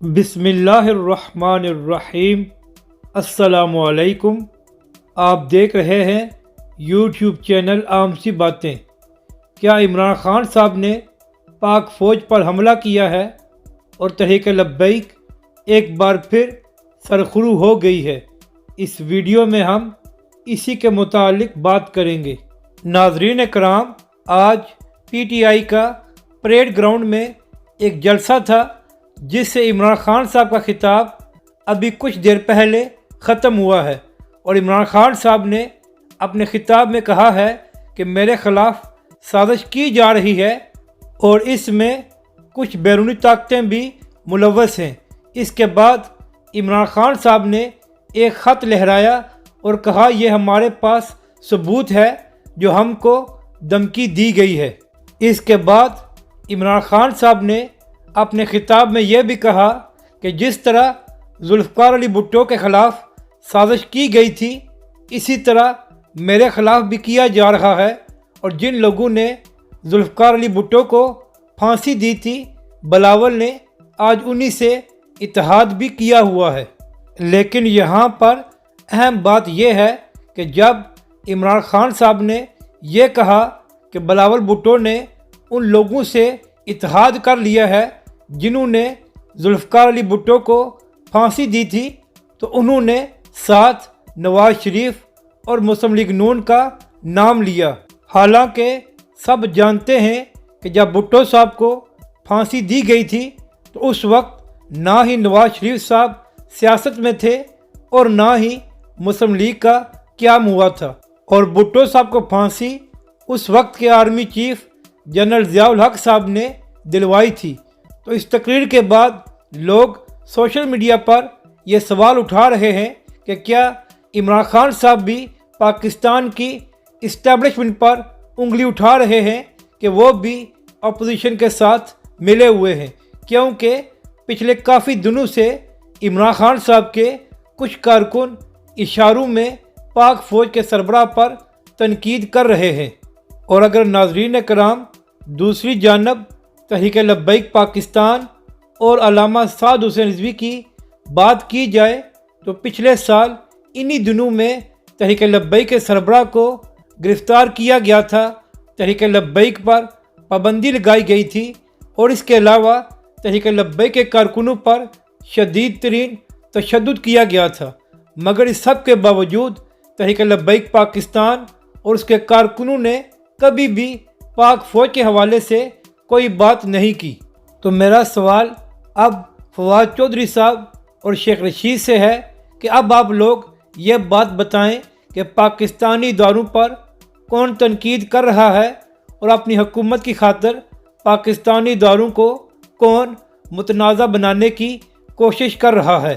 بسم اللہ الرحمن الرحیم۔ السلام علیکم۔ آپ دیکھ رہے ہیں یوٹیوب چینل عام سی باتیں۔ کیا عمران خان صاحب نے پاک فوج پر حملہ کیا ہے اور تحریک لبیک ایک بار پھر سرخرو ہو گئی ہے؟ اس ویڈیو میں ہم اسی کے متعلق بات کریں گے۔ ناظرین کرام، آج پی ٹی آئی کا پریڈ گراؤنڈ میں ایک جلسہ تھا جس سے عمران خان صاحب کا خطاب ابھی کچھ دیر پہلے ختم ہوا ہے، اور عمران خان صاحب نے اپنے خطاب میں کہا ہے کہ میرے خلاف سازش کی جا رہی ہے اور اس میں کچھ بیرونی طاقتیں بھی ملوث ہیں۔ اس کے بعد عمران خان صاحب نے ایک خط لہرایا اور کہا یہ ہمارے پاس ثبوت ہے جو ہم کو دھمکی دی گئی ہے۔ اس کے بعد عمران خان صاحب نے اپنے خطاب میں یہ بھی کہا کہ جس طرح ذوالفقار علی بھٹو کے خلاف سازش کی گئی تھی اسی طرح میرے خلاف بھی کیا جا رہا ہے، اور جن لوگوں نے ذوالفقار علی بھٹو کو پھانسی دی تھی بلاول نے آج انہی سے اتحاد بھی کیا ہوا ہے۔ لیکن یہاں پر اہم بات یہ ہے کہ جب عمران خان صاحب نے یہ کہا کہ بلاول بھٹو نے ان لوگوں سے اتحاد کر لیا ہے جنہوں نے ذوالفقار علی بھٹو کو پھانسی دی تھی، تو انہوں نے ساتھ نواز شریف اور مسلم لیگ نون کا نام لیا۔ حالانکہ سب جانتے ہیں کہ جب بھٹو صاحب کو پھانسی دی گئی تھی تو اس وقت نہ ہی نواز شریف صاحب سیاست میں تھے اور نہ ہی مسلم لیگ کا قیام ہوا تھا، اور بھٹو صاحب کو پھانسی اس وقت کے آرمی چیف جنرل ضیاء الحق صاحب نے دلوائی تھی۔ تو اس تقریر کے بعد لوگ سوشل میڈیا پر یہ سوال اٹھا رہے ہیں کہ کیا عمران خان صاحب بھی پاکستان کی اسٹیبلشمنٹ پر انگلی اٹھا رہے ہیں کہ وہ بھی اپوزیشن کے ساتھ ملے ہوئے ہیں، کیونکہ پچھلے کافی دنوں سے عمران خان صاحب کے کچھ کارکن اشاروں میں پاک فوج کے سربراہ پر تنقید کر رہے ہیں۔ اور اگر ناظرین کرام دوسری جانب تحریک لبیک پاکستان اور علامہ سعد حسین رضوی کی بات کی جائے تو پچھلے سال انہی دنوں میں تحریک لبیک کے سربراہ کو گرفتار کیا گیا تھا، تحریک لبیک پر پابندی لگائی گئی تھی، اور اس کے علاوہ تحریک لبیک کے کارکنوں پر شدید ترین تشدد کیا گیا تھا، مگر اس سب کے باوجود تحریک لبیک پاکستان اور اس کے کارکنوں نے کبھی بھی پاک فوج کے حوالے سے کوئی بات نہیں کی۔ تو میرا سوال اب فواد چودھری صاحب اور شیخ رشید سے ہے کہ اب آپ لوگ یہ بات بتائیں کہ پاکستانی اداروں پر کون تنقید کر رہا ہے اور اپنی حکومت کی خاطر پاکستانی اداروں کو کون متنازع بنانے کی کوشش کر رہا ہے۔